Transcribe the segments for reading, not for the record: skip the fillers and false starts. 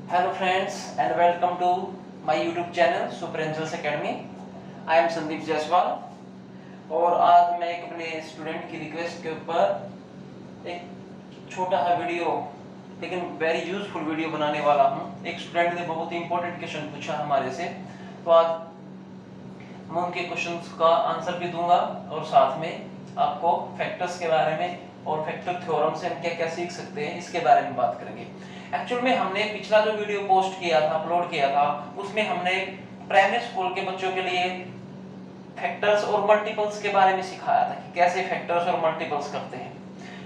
Hello friends and welcome to my YouTube channel Super Angels Academy. I am Sandeep Jaiswal और आज मैं एक अपने स्टूडेंट की रिक्वेस्ट के ऊपर एक छोटा सा वीडियो लेकिन वेरी यूजफुल वीडियो बनाने वाला हूँ। एक स्टूडेंट ने बहुत ही इंपॉर्टेंट क्वेश्चन पूछा हमारे से, तो आज मैं उनके क्वेश्चंस का आंसर भी दूंगा और साथ में आपको फैक्टर्स के बारे में और फैक्टर थ्योरम से हम क्या क्या सीख सकते हैं इसके बारे में बात करेंगे। एक्चुअल में हमने पिछला जो वीडियो पोस्ट किया था, अपलोड किया था, उसमें हमने प्राइमरी स्कूल के बच्चों के लिए फैक्टर्स और मल्टीपल्स के बारे में सिखाया था कि कैसे फैक्टर्स और मल्टीपल्स करते हैं।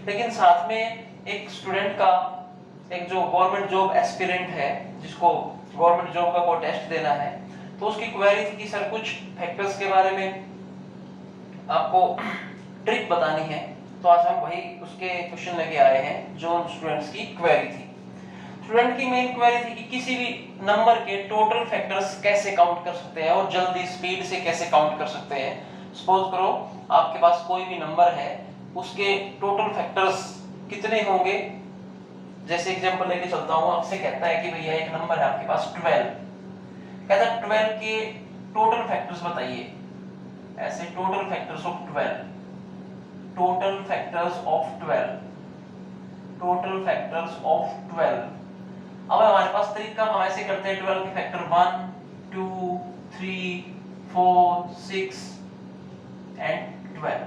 लेकिन साथ में एक स्टूडेंट का, एक जो गवर्नमेंट जॉब एस्पिरेंट है जिसको गवर्नमेंट जॉब का कोई टेस्ट देना है, तो उसकी क्वेरी थी कि सर कुछ फैक्टर्स के बारे में आपको ट्रिक बतानी है। तो आज हम वही उसके क्वेश्चन लेके आए हैं जो स्टूडेंट्स की क्वेरी थी। स्टूडेंट की मेन क्वेरी थी कि किसी भी नंबर के टोटल फैक्टर्स कैसे काउंट कर सकते हैं और जल्दी स्पीड से कैसे काउंट कर सकते हैं। सपोज करो आपके पास कोई भी नंबर है, उसके टोटल फैक्टर्स कितने होंगे। जैसे एग्जांपल लेके चलता हूं, आपसे कहता है कि भैया एक नंबर है आपके पास 12, कहता है 12 के टोटल फैक्टर्स बताइए। ऐसे total factors of 12, total factors of 12, total factors of 12। अब हमारे पास तरीका, हम ऐसे करते हैं 12 के फैक्टर 1 2 3 4 6 एंड 12।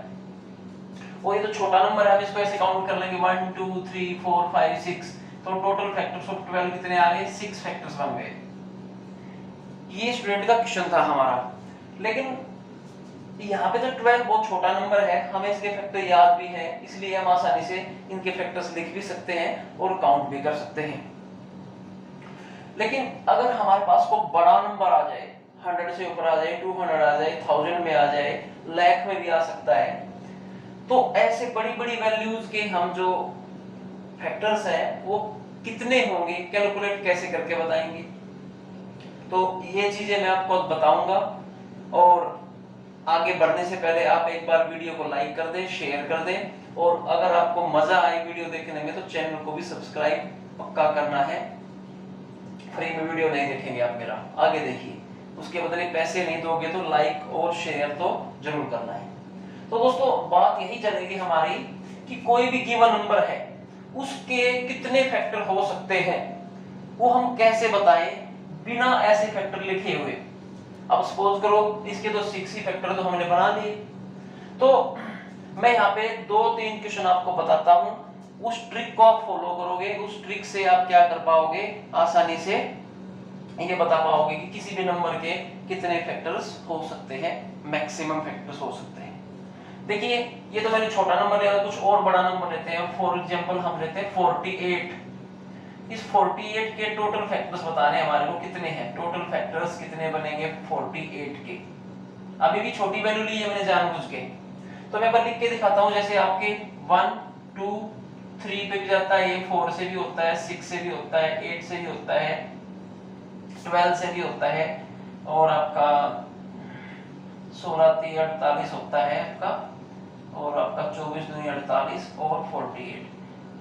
और ये तो छोटा नंबर है, हम इसको ऐसे काउंट कर लेंगे 1 2 3 4 5 6। तो टोटल फैक्टर्स ऑफ 12 कितने आ गए? 6 फैक्टर्स बन गए। ये स्टूडेंट का क्वेश्चन था हमारा। लेकिन यहाँ पे तो 12 बहुत छोटा नंबर है, हमें इसके फैक्टर याद भी है, इसलिए हम आसानी से इनके फैक्टर्स लिख भी सकते हैं और काउंट भी कर सकते हैं। लेकिन अगर हमारे पास कोई बड़ा नंबर आ जाए, 100 से ऊपर आ जाए, 200 आ जाए, 1000 में आ जाए, लाख में भी आ सकता है, तो ऐसे बड़ी बड़ी वैल्यूज के हम जो फैक्टर्स हैं वो कितने होंगे, कैलकुलेट कैसे करके बताएंगे। तो ये चीजें मैं आपको बताऊंगा। और आगे बढ़ने से पहले आप एक बार वीडियो को लाइक कर दें, शेयर कर दें, और अगर आपको मजा आए वीडियो देखने में तो चैनल को भी सब्सक्राइब पक्का करना है। फ्री में वीडियो नहीं देखेंगे आप मेरा, आगे देखिए, उसके बदले पैसे नहीं दोगे तो लाइक और शेयर तो जरूर करना है। तो दोस्तों बात यही चलेगी हमारी कि कोई भी गिवन नंबर है उसके कितने फैक्टर हो सकते हैं, वो हम कैसे बताएं बिना ऐसे फैक्टर लिखे हुए। अब सपोज करो इसके तो 6 ही फैक्टर तो हमने बना लिए, तो मैं यहाँ पे 2-3 क्वेश्चन आपको बताता हूँ, उस ट्रिक को आप फॉलो करोगे, उस ट्रिक से आप क्या कर पाओगे, आसानी से ये बता पाओगे कि किसी भी नंबर के कितने फैक्टर्स हो सकते हैं, मैक्सिमम फैक्टर्स हो सकते हैं। देखिए ये तो मैंने छोटा नंबर लिया, कुछ और बड़ा नंबर लेते हैं। फॉर एग्जांपल हम लेते हैं 48। इस 48 के टोटल फैक्टर्स बताने हमारे को कितने हैं, टोटल फैक्टर्स कितने बनेंगे 48 के। अभी भी छोटी वैल्यू ली है मैंने जानबूझ के, तो मैं लिख के दिखाता हूं। जैसे आपके 1 2 3 पे भी जाता है, ये 4 से भी होता है, 6 से भी होता है, 8 से भी होता है, 12 से भी होता है, और आपका 16 3 48 होता है आपका, और आपका 24 2 48 और 48।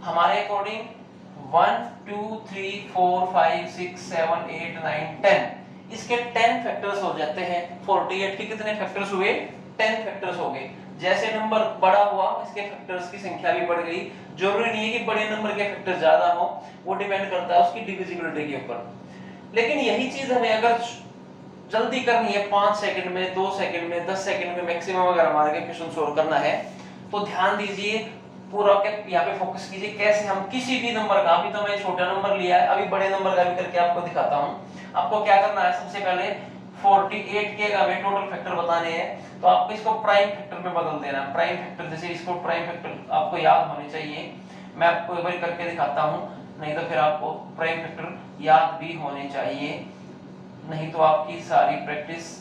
हमारे अकॉर्डिंग 1 2 3 4 5 6 7 8 9 10 इसके 10 फैक्टर्स हो जाते हैं। 48 के कितने फैक्टर्स हुए? 10 फैक्टर्स हो गए। जैसे नंबर बड़ा हुआ इसके फैक्टर्स की संख्या भी बढ़ गई। जरूरी नहीं है कि बड़े नंबर के फैक्टर ज्यादा हो, वो डिपेंड करता है उसकी डिविजिबिलिटी के ऊपर। लेकिन यही चीज हमें अगर जल्दी करनी है, 5 सेकंड में, 2 सेकंड में, 10 सेकंड में मैक्सिमम अगर हमारे क्वेश्चन सोल्व करना है, तो ध्यान दीजिए, पूरा यहाँ पे फोकस कीजिए कैसे हम किसी भी नंबर का, अभी तो मैं छोटा नंबर लिया है, अभी बड़े नंबर का भी करके आपको दिखाता हूँ। आपको क्या करना है, सबसे पहले 48 के हमें टोटल फैक्टर बताने हैं, तो आपको इसको प्राइम फैक्टर में बदल देना है। प्राइम फैक्टर, जैसे इसको प्राइम फैक्टर आपको याद होने चाहिए, मैं आपको एक बार करके दिखाता हूँ, नहीं तो फिर आपको प्राइम फैक्टर याद भी होने चाहिए, नहीं तो आपकी सारी प्रैक्टिस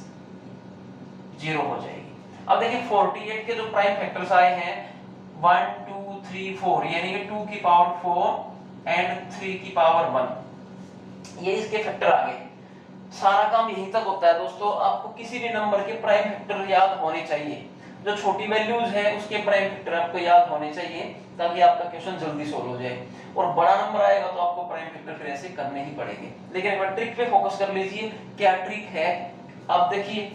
जीरो हो जाएगी। अब देखिए 48 के जो प्राइम फैक्टर्स आए हैं 1 2 3 4, यानी कि 2 की पावर 4 एंड 3 की पावर 1, ये इसके फैक्टर आ गए। सारा काम यहीं तक होता है दोस्तों, आपको किसी भी नंबर के प्राइम फैक्टर याद होने चाहिए। जो छोटी वैल्यूज है उसके प्राइम फैक्टर आपको याद होने चाहिए ताकि आपका क्वेश्चन जल्दी सोल्व हो जाए। और बड़ा नंबर आएगा तो आपको प्राइम फैक्टर फिर ऐसे करने ही पड़ेंगे। लेकिन एक बार ट्रिक पे फोकस कर लीजिए, क्या ट्रिक है। अब देखिए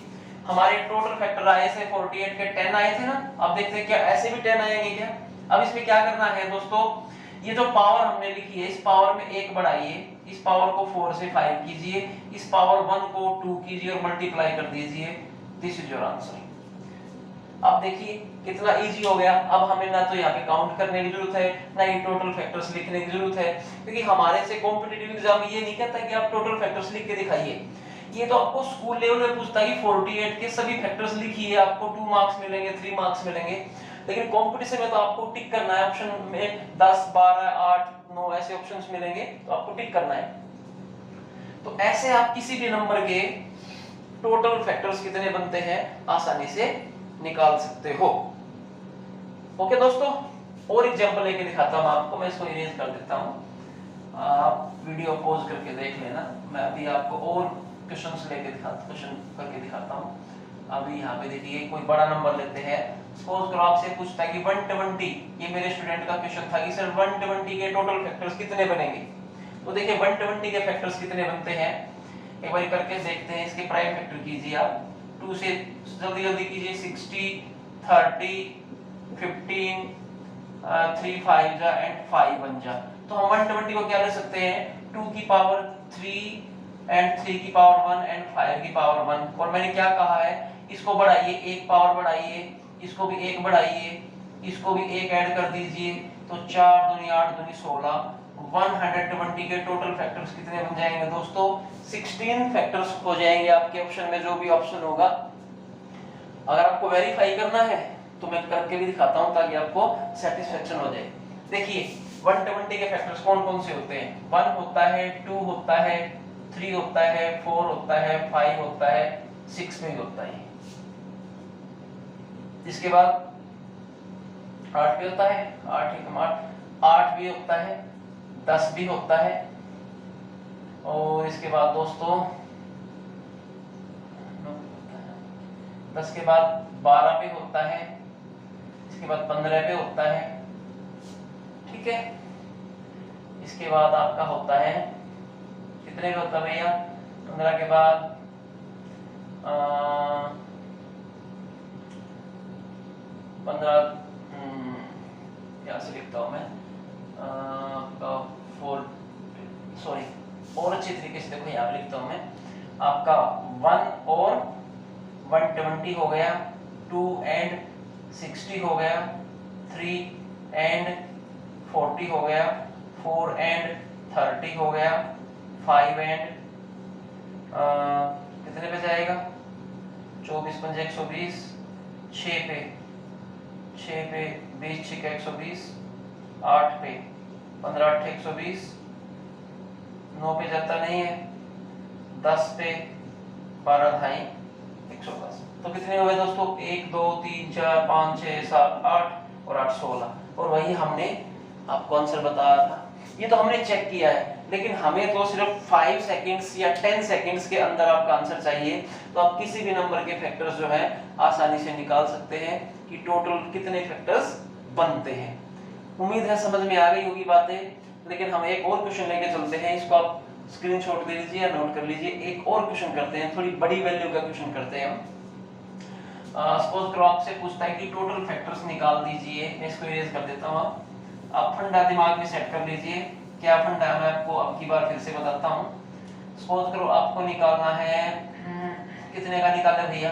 हमारे टोटल फैक्टर आए थे 48 के 10 आए थे ना। अब देखते हैं क्या ऐसे भी 10 आएंगे क्या। अब इसमें क्या करना है दोस्तों, ये जो पावर हमने लिखी है इस पावर में 1 बढ़ाइए, इस पावर को 4 से 5 कीजिए, इस पावर 1 को 2 कीजिए और मल्टीप्लाई कर दीजिए। This is your answer. अब देखिए कितना इजी हो गया। अब हमें ना तो यहाँ पे काउंट करने की जरूरत है ना ही टोटल फैक्टर्स लिखने की जरूरत है, क्योंकि हमारे से कॉम्पिटिटिव एग्जाम ये नहीं कहता कि आप टोटल फैक्टर्स लिख के दिखाइए। ये तो आपको स्कूल लेवल पे पूछता है कि 48 के सभी फैक्टर्स लिखिए, आपको 2 मार्क्स मिलेंगे, 3 मार्क्स मिलेंगे। लेकिन कंपटीशन में तो आपको टिक करना है, ऑप्शन में 10 12 8 9 ऐसे ऑप्शंस मिलेंगे तो आपको टिक करना है। तो ऐसे आप किसी भी नंबर के टोटल फैक्टर्स कितने बनते हैं आसानी से निकाल सकते हो। ओके दोस्तों, और एग्जांपल लेके दिखाता हूं आपको। मैं इसको इरेज कर देता हूं, आप वीडियो पॉज करके देख लेना। मैं अभी आपको और क्वेश्चंस क्वेश्चन करके दिखाता हूं। अभी यहाँ पे देखिए कोई बड़ा नंबर लेते हैं। सपोज करो आपसे पूछता है कि 120, ये मेरे स्टूडेंट का क्वेश्चन था कि सर 120 के टोटल फैक्टर्स कितने बनेंगे। तो देखिए 120 के फैक्टर्स कितने बनते हैं एक बार करके देखते हैं। इसके प्राइम फैक्टर कीजिए आप 2 से जल्दी जल्दी कीजिए। 60 30 15 3 5 जा एंड 5 बन जा। तो हम 120 को क्या ले सकते हैं 2 की पावर 3 एंड 3 की पावर 1 एंड 5 की पावर 1। और मैंने क्या कहा है, इसको बढ़ाइए, एक पावर बढ़ाइए, इसको भी एक बढ़ाइए, इसको भी एक ऐड कर दीजिए। तो 4 दूनी 8 दूनी 16। 120 के टोटल फैक्टर्स कितने बन जाएंगे दोस्तों 16 फैक्टर्स हो जाएंगे आपके ऑप्शन में जो भी ऑप्शन होगा। अगर आपको वेरीफाई करना है तो मैं करके भी दिखाता हूं ताकि आपको सेटिस्फेक्शन हो जाए। देखिए 120 के फैक्टर्स कौन कौन से होते हैं। 1 होता है, 2 होता है, 3 होता है, 4 होता है, 5 होता है, 6 भी होता है। इसके बाद 8 भी होता है, 8 एकम 8 भी होता है, 10 भी होता है। और इसके बाद दोस्तों 10 के बाद 12 पे होता है, इसके बाद 15 पे होता है, ठीक है। इसके बाद आपका होता है कितने पे होता है भैया 15 के बाद 15 क्या से लिखता हूं मैं 4 सॉरी और अच्छी तरीके से देखो यहाँ पे लिखता हूं मैं आपका 1 और 120 हो गया, 2 एंड 60 हो गया, 3 एंड 40 हो गया, 4 एंड 30 हो गया, 5 एंड कितने पे जाएगा 24 पंजे 120, 6 पे 20 6 120, 8 पे 15 8 120, 9 पे जाता नहीं है, 10 पे 12 ढाई 110। तो कितने हो गए दोस्तों 1 2 3 4 5 6 7 8 और 8 16। और वही हमने आपको आंसर बताया था। ये तो हमने चेक किया है, लेकिन हमें तो सिर्फ 5 सेकंड्स या 10 सेकंड्स के अंदर आपका आंसर चाहिए। तो आप किसी भी नंबर के फैक्टर्स जो है आसानी से निकाल सकते हैं कि टोटल कितने फैक्टर्स बनते हैं। उम्मीद है समझ में आ गई होगी बातें। लेकिन हम एक और क्वेश्चन लेके चलते हैं, इसको आप स्क्रीनशॉट ले लीजिए या नोट कर लीजिए। एक और क्वेश्चन करते हैं, थोड़ी बड़ी वैल्यू का क्वेश्चन करते हैं हम। सपोज करो आपसे पूछता है कि टोटल फैक्टर्स निकाल दीजिए। मैं इसको इरेज कर देता हूं। आप फंडा दिमाग में सेट कर लीजिए। क्या फंडा है मैं आपको अब की बार फिर से बताता हूं। सपोज करो आपको निकालना है कितने का निकाले भैया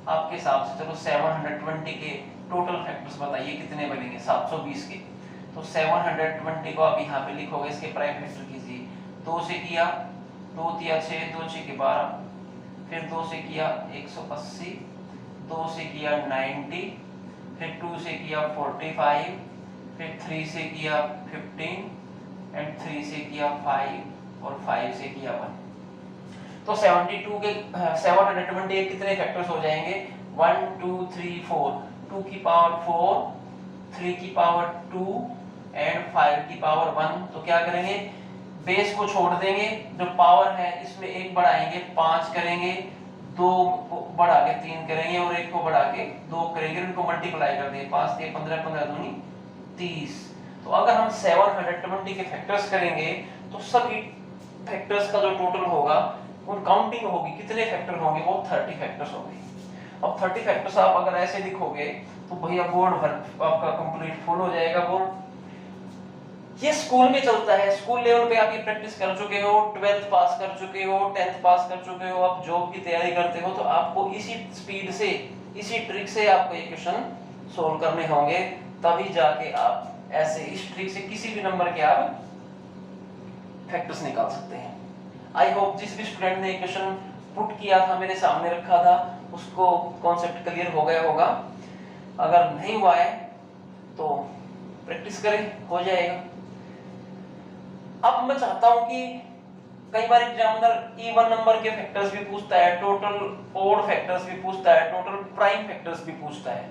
आपके हिसाब से। चलो 720 के टोटल फैक्टर्स बताइए कितने बनेंगे 720 के। तो 720 को आप यहाँ पे लिखोगे, इसके प्राइम फैक्टर कीजिए। 2 से किया 2 तिया 6, 2 6 के 12, फिर 2 से किया 180, 2 से किया 90, फिर 2 से किया 45, फिर 3 से किया 15 एंड 3 से किया 5 और 5 से किया 1। तो 72 के 720 कितने फैक्टर्स हो जाएंगे 1 2 3 4। 2 की पावर 4, 3 की पावर 2 एंड 5 की पावर 1। तो क्या करेंगे बेस को छोड़ देंगे, जो पावर है इसमें एक बढ़ाएंगे 5 करेंगे, 2 को बढ़ा के 3 करेंगे और 1 को बढ़ा के 2 करेंगे, उनको मल्टीप्लाई कर देंगे, 5 के 15, 15 दूनी 30। तो अगर हम 720 के फैक्टर्स करेंगे तो सभी फैक्टर्स का जो टोटल होगा, उन काउंटिंग होगी कितने फैक्टर होंगे, वो 30 फैक्टर्स होंगे। अब 30 फैक्टर्स आप अगर ऐसे लिखोगे तो भैया बोर्ड भर आपका कंप्लीट फुल हो जाएगा बोर्ड। ये स्कूल में चलता है, स्कूल लेवल पे आप ये प्रैक्टिस कर चुके हो, 12th पास कर चुके हो, 10th पास कर चुके हो, आप जॉब की तैयारी करते हो, तो आपको इसी स्पीड से, इसी ट्रिक से आपको ये क्वेश्चन सोल्व करने होंगे, तभी जाके आप ऐसे इस ट्रिक से किसी भी नंबर के आप फैक्टर्स निकाल सकते हैं। आई होप जिस भी स्टूडेंट ने क्वेश्चन पुट किया था, मेरे सामने रखा था, उसको कॉन्सेप्ट क्लियर हो गया होगा। अगर नहीं हुआ है तो प्रैक्टिस करें, हो जाएगा। अब मैं चाहता हूं कि कई बार एग्जामिनर इवन नंबर के फैक्टर्स भी पूछता है, टोटल ओड फैक्टर्स भी पूछता है, टोटल प्राइम फैक्टर्स भी पूछता है,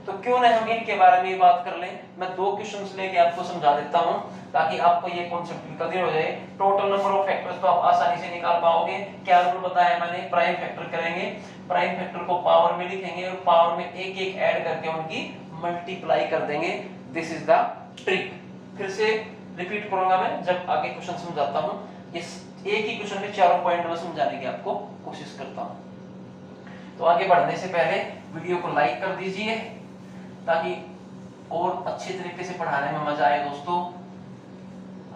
तो क्यों ना हम इनके बारे में बात कर लें। मैं 2 क्वेश्चंस लेके आपको समझा देता हूं ताकि आपको ये कॉन्सेप्ट क्लियर हो जाए। टोटल नंबर ऑफ फैक्टर्स तो आप आसानी से निकाल पाओगे। क्या रूल बताया मैंने, प्राइम फैक्टर करेंगे, प्राइम फैक्टर को पावर में लिखेंगे और पावर में एक एक ऐड करके उनकी मल्टीप्लाई कर देंगे। This is the trick. फिर से रिपीट करूंगा मैं जब आगे क्वेश्चन समझाता हूं। इस एक ही क्वेश्चन में चारों पॉइंट में समझाने की आपको कोशिश करता हूं। तो आगे बढ़ने से पहले वीडियो को लाइक कर दीजिए ताकि और अच्छे तरीके से पढ़ाने में मजा आए। दोस्तों,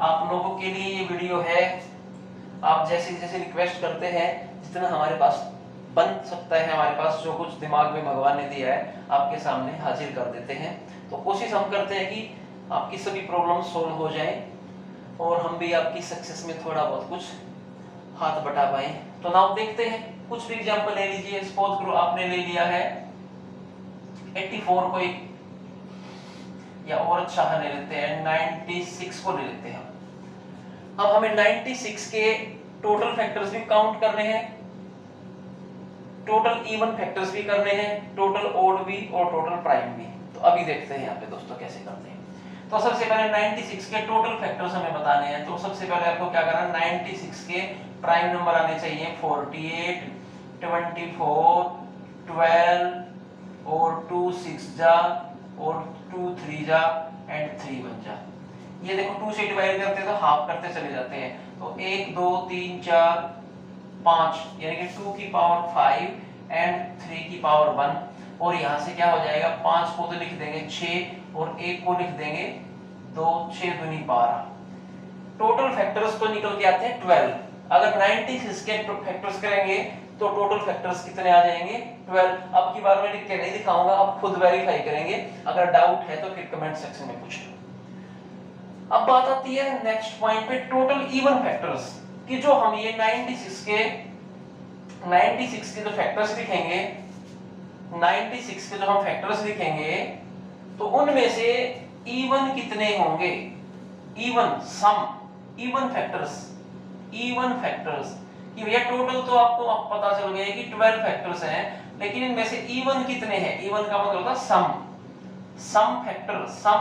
आप लोगों के लिए ये वीडियो है, आप जैसे जैसे रिक्वेस्ट करते हैं, जितना हमारे पास बन सकता है, हमारे पास जो कुछ दिमाग में भगवान ने दिया है आपके सामने हाजिर कर देते हैं। तो कोशिश हम करते हैं कि आपकी सभी प्रॉब्लम सोल्व हो जाए और हम भी आपकी सक्सेस में थोड़ा बहुत कुछ हाथ बटा पाए। तो नाउ देखते हैं, कुछ भी एग्जांपल ले लीजिए। सपोज करो आपने ले लिया है 84 को एक, या और अच्छा ले लेते हैं 96 को ले लेते हैं। अब हमें 96 के टोटल फैक्टर्स भी काउंट करने हैं, टोटल इवन फैक्टर्स भी करने हैं, टोटल ओड भी और टोटल प्राइम भी। तो अभी देखते हैं यहाँ पे दोस्तों कैसे करते हैं। तो सबसे पहले 96 के टोटल फैक्टर्स हमें बताने हैं। तो सबसे पहले आपको क्या करना है, 96 के प्राइम नंबर आने चाहिए 48, 24, 12 और 2 6 जा और 2 3 जा एंड 3 1 जा। ये देखो 2 से डिवाइड करते हैं तो हाफ करते चले जाते हैं। तो 1 2 3 4 5 यानी कि 2 की पावर 5 एंड 3 की पावर 1। और यहाँ से क्या हो जाएगा, 5 को तो लिख देंगे 6 और 1 को लिख देंगे 2, 6 दूनी 12। टोटल फैक्टर्स तो निकल के आते हैं 12। अगर 96 के फैक्टर्स करेंगे तो टोटल फैक्टर्स कितने आ जाएंगे, 12। अब की बार में लिख के नहीं दिखाऊंगा, आप खुद वेरीफाई करेंगे। अगर डाउट है तो फिर कमेंट सेक्शन में पूछना। अब बात आती है नेक्स्ट पॉइंट पे, टोटल इवन फैक्टर्स कि जो हम ये 96 के जो फैक्टर्स लिखेंगे, 96 के जो हम फैक्टर्स लिखेंगे तो उनमें से इवन कितने होंगे, इवन सम, इवन फैक्टर्स कि भैया टोटल तो आपको पता चल गया कि 12 फैक्टर्स हैं, लेकिन इनमें से इवन कितने हैं। इवन का मतलब होता है सम फैक्टर, सम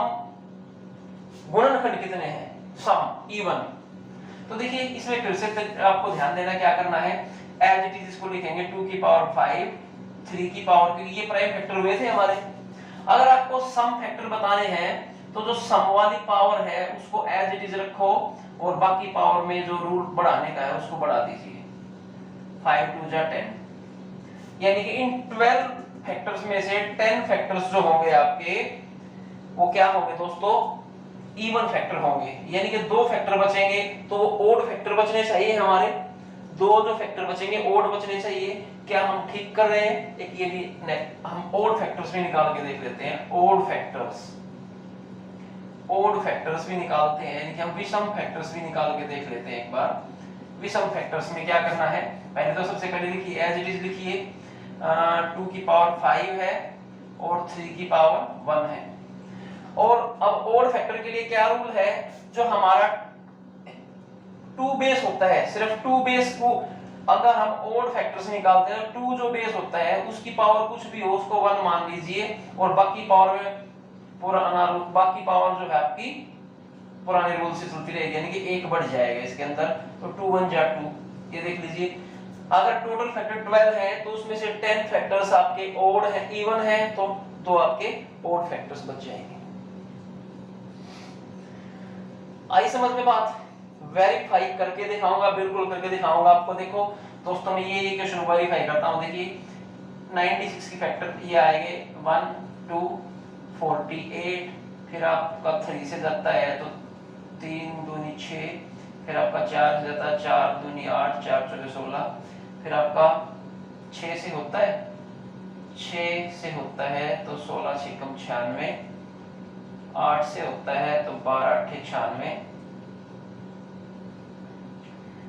गुणनखंड कितने हैं, सम इवन। तो देखिए इसमें फिर से आपको ध्यान देना, क्या करना है, एज इट इज इसको लिखेंगे 2 की पावर 5, 3 की पावर, क्योंकि ये प्राइम फैक्टर हुए थे हमारे। अगर आपको सम फैक्टर बताने हैं तो जो सम वाली पावर है उसको एज इट इज रखो और बाकी पावर में जो रूट बढ़ाने का है उसको बढ़ा दीजिए। 5 2 जा 10, यानी कि इन 12 फैक्टर्स में से 10 फैक्टर्स जो होंगे आपके वो क्या होंगे दोस्तों, इवन फैक्टर होंगे। यानी कि 2 फैक्टर बचेंगे तो वो ओड फैक्टर बचने चाहिए हमारे, 2 जो फैक्टर बचेंगे ओड बचने चाहिए। क्या हम ठीक कर रहे हैं, एक ये भी हम ओड फैक्टर्स भी निकाल के देख लेते हैं। ओड फैक्टर्स भी निकालते हैं, यानी कि हम विषम फैक्टर्स भी निकाल के देख लेते हैं एक बार। विषम फैक्टर्स में क्या करना है, पहले तो सबसे पहले लिखिए एज इट इज लिखिए 2 की पावर 5 है और 3 की पावर 1 है। और अब ओड फैक्टर के लिए क्या रूल है, जो हमारा 2 बेस होता है, सिर्फ 2 बेस को अगर हम ओड फैक्टर्स निकालते हैं, 2 जो बेस होता है उसकी पावर कुछ भी हो उसको 1 मान लीजिए और बाकी पावर में पुराना रूल, बाकी पावर जो है आपकी पुराने रूल से चलती रहेगी, यानी कि 1 बढ़ जाएगा इसके अंदर। तो 2 1 जा 2, ये देख लीजिए अगर टोटल फैक्टर 12 है तो उसमें से 10 फैक्टर्स आपके ओड है, इवन है, तो दो आपके ओड फैक्टर्स बच जाएंगे। आई समझ में बात? वेरीफाई करके दिखाऊंगा, बिल्कुल करके दिखाऊंगा आपको। देखो दोस्तों मैं ये क्वेश्चन वेरीफाई करता हूं। देखिए 96 की फैक्टर ये आएंगे 1 2 48, फिर आपका 3 से जाता है तो 3 दूनी 6, फिर आपका 4 से जाता है 4 दूनी 8, 4 चौके 16, फिर आपका 6 से होता है, 6 से होता है तो 16 6 96, 8 से होता है तो 12 8 96,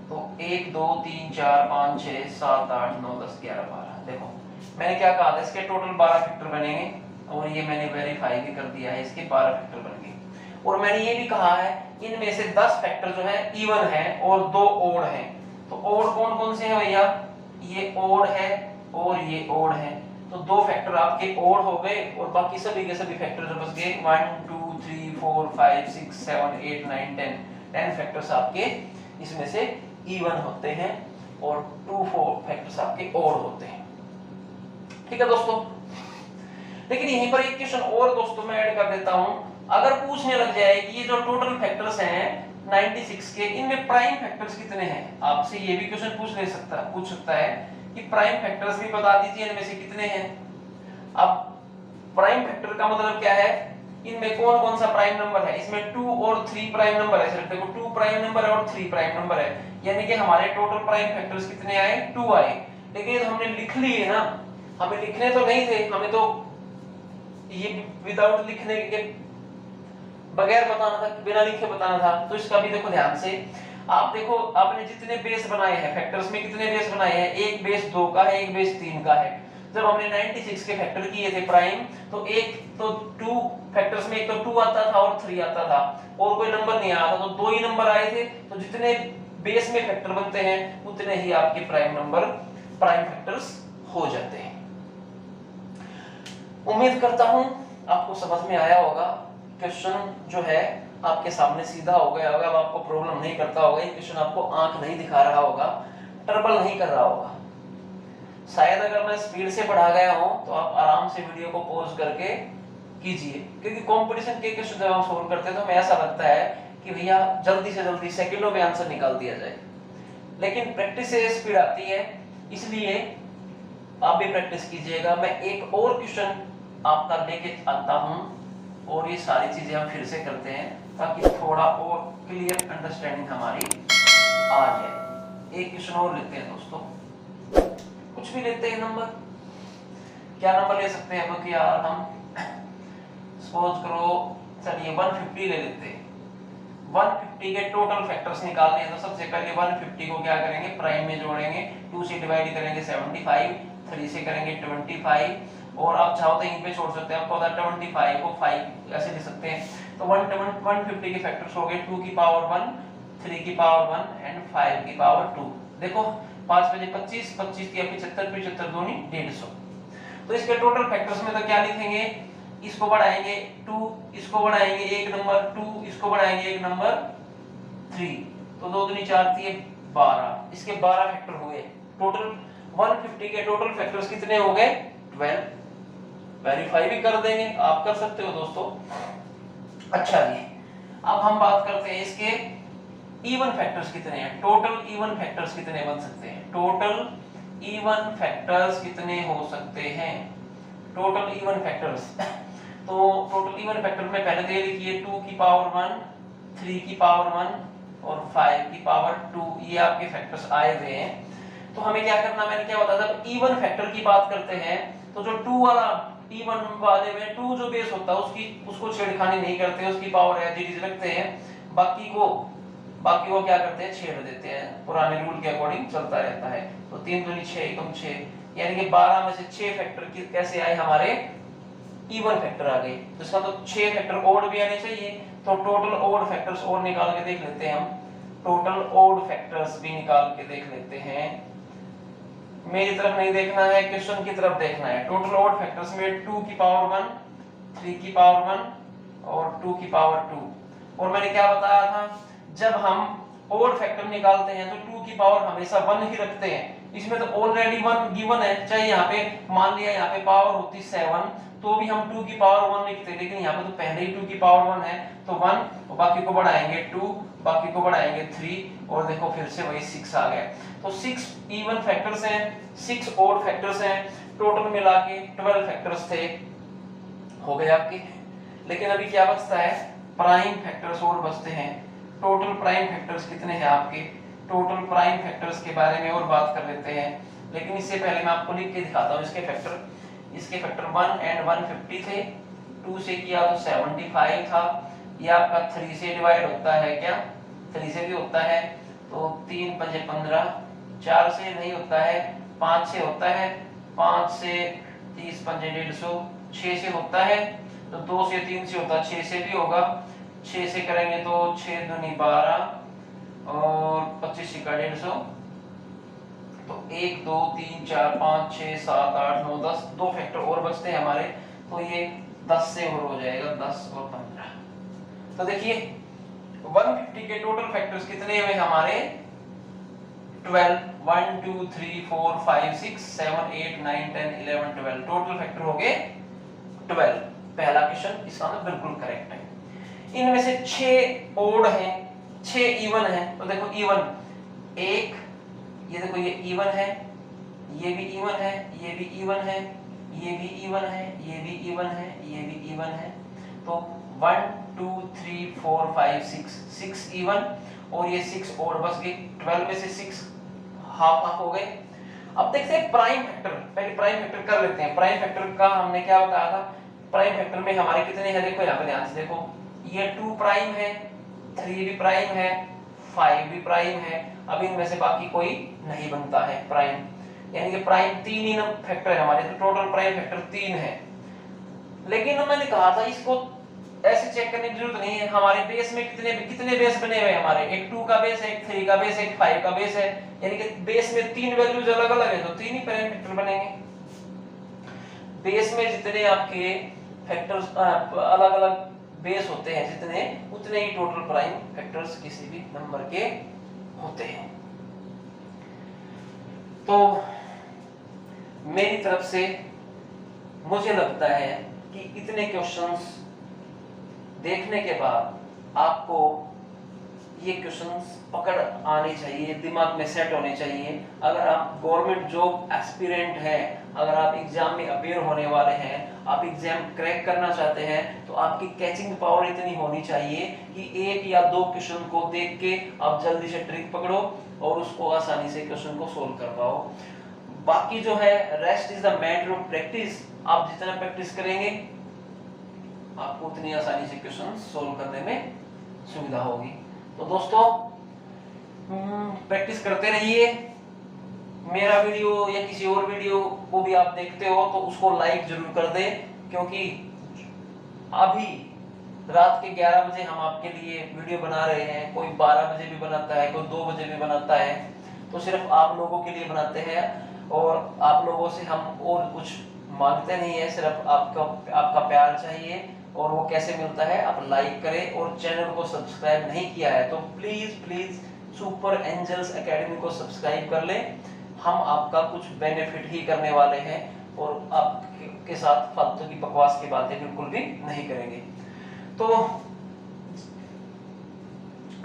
तो 1 2 3 4 5 6 7 8 9 10 11 12। देखो मैंने क्या कहा था, इसके टोटल 12 फैक्टर बनेंगे और ये मैंने वेरीफाई भी कर दिया है, इसके 12 फैक्टर बन गए। और मैंने ये भी कहा है इनमें से 10 फैक्टर जो है इवन है और 2 ओड हैं। तो ओड कौन कौन से हैं भैया? ये ओड है और ये ओड है, तो 2 फैक्टर आपके ओड हो गए और बाकी सभी के सभी फैक्टर जो बच गए 1 2 3 4 5 6 7 8 9 10 फैक्टर्स आपके इसमें से इवन होते हैं और 2 4 फैक्टर्स आपके ओड होते हैं। ठीक है दोस्तों, लेकिन यहीं पर एक क्वेश्चन और दोस्तों मैं ऐड कर देता हूं। अगर पूछने लग जाए कि ये जो टोटल फैक्टर्स हैं 96 के, इनमें प्राइम फैक्टर्स कितने हैं, आपसे ये भी क्वेश्चन पूछ सकता है कि प्राइम फैक्टर्स भी बता दीजिए इनमें से कितने हैं। अब प्राइम फैक्टर का मतलब क्या है, इनमें कौन कौन सा प्राइम नंबर है? इसमें 2 और 3 प्राइम नंबर है। सिर्फ देखो 2 प्राइम नंबर है और 3 प्राइम नंबर है, यानी कि हमारे टोटल प्राइम फैक्टर्स कितने आए? 2 आए। लेकिन ये तो हमने लिख लिए ना, हमें लिखने तो नहीं थे, हमें तो ये विदाउट लिखने के बगैर बताना था, बिना लिखे बताना था। तो इसका भी देखो ध्यान से, आप देखो आपने जितने बेस बनाए हैं फैक्टर्स में, कितने बेस बनाए हैं? एक बेस 2 का है, एक बेस 3 का है। जब हमने 96 के फैक्टर किए थे प्राइम, तो एक तो 2 फैक्टर्स में एक तो 2 आता था और 3 आता था और कोई नंबर नहीं आया था, तो 2 ही नंबर आए थे। तो जितने बेस में फैक्टर बनते हैं उतने ही आपके प्राइम नंबर प्राइम फैक्टर्स हो जाते हैं। उम्मीद करता हूं आपको समझ में आया होगा। क्वेश्चन जो है आपके सामने सीधा हो गया होगा, अब आपको प्रॉब्लम नहीं करता होगा, ये क्वेश्चन आपको आंख नहीं दिखा रहा होगा, ट्रबल नहीं कर रहा होगा। शायद अगर मैं स्पीड से बढ़ा गया हूं तो आप आराम से वीडियो को पॉज करके कीजिए, क्योंकि कंपटीशन के क्वेश्चन जब हम सोल्व करते हैं तो हमें ऐसा लगता है कि भैया जल्दी से जल्दी सेकंडों में आंसर निकाल दिया जाए, लेकिन प्रैक्टिस से स्पीड आती है, इसलिए आप भी प्रैक्टिस कीजिएगा। मैं एक और क्वेश्चन आपका लेके आता हूं और ये सारी चीजें हम फिर से करते हैं ताकि थोड़ा और क्लियर अंडरस्टैंडिंग हमारी आ जाए। एक क्वेश्चन और लेते हैं दोस्तों, कुछ भी लेते हैं नंबर, क्या नंबर ले सकते हैं अब कि यार हम सपोज करो, चलिए 150 ले लेते हैं। 150 के टोटल फैक्टर्स निकालने हैं तो सबसे पहले 150 को क्या करेंगे, प्राइम में जोड़ेंगे, 2 से डिवाइड करेंगे 75, 3 से करेंगे 25 और आप चाहो तो यहीं पे छोड़ सकते हैं, आपको 25 को 5 ऐसे लिख सकते हैं। तो 150 के फैक्टर्स हो गए 2 की पावर 1, 3 की पावर 1 एंड 5 की पावर 2। देखो 5 बजे 25, 25 की 75, 75 दूनी 150। तो इसके टोटल फैक्टर्स में तो क्या लिखेंगे, इसको बढ़ाएंगे 2, इसको बढ़ाएंगे 1 नंबर 2, इसको बढ़ाएंगे 1 नंबर 3, तो 2 दूनी 4 थी 12, इसके 12 फैक्टर हुए। टोटल 150 के टोटल फैक्टर्स कितने हो गए? 12। वेरीफाई भी कर देंगे, आप कर सकते हो दोस्तों। अच्छा जी, अब हम बात करते हैं इसके इवन फैक्टर्स कितने हैं। टोटल इवन फैक्टर्स कितने बन सकते हैं? टोटल इवन फैक्टर्स कितने हो सकते हैं? टोटल इवन फैक्टर्स तो टोटल इवन फैक्टर में पहले तो ये लिखिए 2 की पावर 1, 3 की पावर 1 और 5 की पावर 2, ये आपके फैक्टर्स आए हुए हैं। तो हमें क्या करना, मैंने क्या बताया, जब इवन फैक्टर की बात करते हैं तो जो 2 वाला इवन वाले में 2 जो बेस होता है उसको छेड़खानी नहीं करते हैं, उसकी पावर एज इट इज रखते हैं, बाकी को क्या करते हैं, छेड़ देते हैं, पुराने रूल के अकॉर्डिंग चलता रहता है। तो 3 दूनी 6 एकम 6, यानी कि 12 में से 6 फैक्टर कैसे आए, हमारे इवन फैक्टर आ गए। तो इसका तो 6 फैक्टर ओड भी आने चाहिए। तो टोटल ओड फैक्टर्स और निकाल के देख लेते हैं हम, टोटल ओड फैक्टर्स भी निकाल के देख लेते हैं। मेरी तरफ नहीं देखना है, क्वेश्चन की तरफ देखना है। टोटल ओड फैक्टर्स में 2 की पावर 1, 3 की पावर 1 और 2 की पावर 2। और मैंने क्या बताया था, जब हम ओड फैक्टर निकालते हैं तो 2 की पावर हमेशा 1 ही रखते हैं, इसमें तो ऑलरेडी 1 गिवन है, चाहे यहाँ पे मान लिया यहाँ पे पावर होती 7 तो भी हम 2 की पावर 1 लिखते, लेकिन यहाँ पे तो पहले ही 2 की पावर 1 है तो 1 और बाकी को बढ़ाएंगे 2, बाकी को बढ़ाएंगे 3 और देखो फिर से वही 6 आ गया। तो 6 इवन फैक्टर्स हैं, 6 ऑड फैक्टर्स हैं, टोटल मिला के 12 फैक्टर्स थे, हो गए आपके। लेकिन अभी क्या बचता है, प्राइम फैक्टर्स और बचते हैं। टोटल प्राइम फैक्टर्स कितने हैं आपके, टोटल प्राइम फैक्टर्स के बारे में और बात कर लेते हैं, लेकिन इससे पहले मैं आपको लिख के दिखाता हूँ इसके फैक्टर। इसके फैक्टर 1 एंड 150 थे, 2 से किया तो 75 था, ये आपका 3 से डिवाइड होता है क्या, 3 से भी होता है, तो 3 पंजे 15, 4 से नहीं होता है, 5 से होता है, 5 से 30 पंजे 150, 6 से होता है, तो 2 से 3 से होता है, 6 से भी होगा, 6 से करेंगे तो 6 दूनी 12 और 25 का 150, तो 1 2 3 4 5 6 7 8 9 10, 2 फैक्टर और बचते हैं हमारे, तो ये 10 से और हो जाएगा, 10 और 15। तो देखिए 150 के टोटल फैक्टर्स कितने हुए हमारे, 12, 1 2 3 4 5 6 7 8 9 10 11 12, टोटल फैक्टर हो गए 12। पहला क्वेश्चन इसका आंसर बिल्कुल करेक्ट है। इनमें से 6 ओड हैं, 6 इवन हैं, तो देखो इवन 1, ये देखो ये इवन है, ये भी इवन है, ये भी इवन है, ये भी इवन है, ये भी इवन है, ये भी इवन है, तो 1 2 3 4 5 6 इवन और ये 6 ओड बच गए, 12 में से 6 हाफ हाफ हो गए। अब देखते हैं प्राइम फैक्टर, पहले प्राइम फैक्टर कर लेते हैं। प्राइम फैक्टर का हमने क्या बताया था, प्राइम फैक्टर में हमारे कितने हैं, देखो यहाँ पे ध्यान से देखो, ये 2 प्राइम है, 3 भी प्राइम है, 5 भी प्राइम है, अब इनमें से बाकी कोई नहीं बनता है प्राइम, यानी कि प्राइम 3 ही फैक्टर है हमारे, तो टोटल प्राइम फैक्टर 3 है। लेकिन मैंने कहा था इसको ऐसे चेक करने की जरूरत नहीं है, हमारे बेस में कितने बेस बने हुए हैं हमारे, एक 2 का बेस है, एक 3 का बेस है, एक 5 का बेस है, यानी कि बेस में 3 वैल्यूज अलग अलग है, तो 3 ही प्राइम फैक्टर बनेंगे। बेस में जितने आपके फैक्टर्स अलग अलग बेस होते हैं जितने, उतने ही टोटल प्राइम फैक्टर्स किसी भी नंबर के होते हैं। तो मेरी तरफ से मुझे लगता है कि इतने क्वेश्चंस देखने के बाद आपको ये क्वेश्चंस पकड़ आने चाहिए, दिमाग में सेट होने चाहिए। अगर आप गवर्नमेंट जॉब एस्पिरेंट हैं, अगर आप एग्जाम में अपेयर होने वाले हैं, आप एग्जाम क्रैक करना चाहते हैं, तो आपकी कैचिंग पावर इतनी होनी चाहिए कि 1 या 2 क्वेश्चन को देख के आप जल्दी से ट्रिक पकड़ो और उसको आसानी से क्वेश्चन को सोल्व कर पाओ। बाकी जो है rest is the matter of practice, आप जितना प्रैक्टिस करेंगे आपको उतनी आसानी से क्वेश्चन सोल्व करने में सुविधा होगी। तो दोस्तों प्रैक्टिस करते रहिए। मेरा वीडियो या किसी और वीडियो को भी आप देखते हो तो उसको लाइक जरूर कर दें, क्योंकि अभी रात के 11 बजे हम आपके लिए वीडियो बना रहे हैं, कोई 12 बजे भी बनाता है, कोई 2 बजे भी बनाता है, तो सिर्फ आप लोगों के लिए बनाते हैं और आप लोगों से हम और कुछ मांगते नहीं है, सिर्फ आपका प्यार चाहिए। और वो कैसे मिलता है, आप लाइक करें और चैनल को सब्सक्राइब नहीं किया है तो प्लीज सुपर एंजल्स एकेडमी को सब्सक्राइब कर लें। हम आपका कुछ बेनिफिट ही करने वाले हैं और आपके साथ फालतू की बकवास की बातें बिल्कुल भी नहीं करेंगे। तो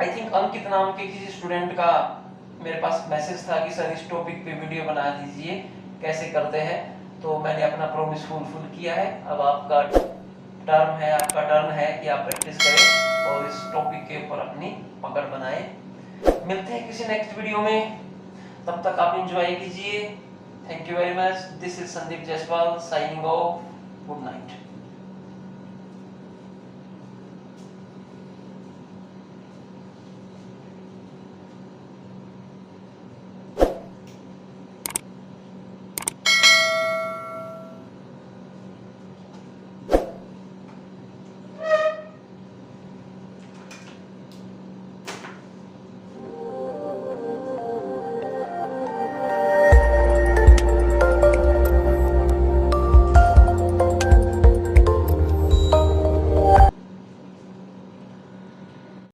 आई थिंक अंकित नाम के किसी स्टूडेंट का मेरे पास मैसेज था कि सर इस टॉपिक पे वीडियो बना दीजिए, कैसे करते हैं, तो मैंने अपना प्रॉमिस फुलफिल किया है। अब आपका टर्न है कि आप प्रैक्टिस करें और इस टॉपिक के ऊपर अपनी पकड़ बनाएं। मिलते हैं किसी नेक्स्ट वीडियो में, तब तक आप एंजॉय कीजिए। Thank you very much. This is Sandeep Jaiswal signing off. Good night.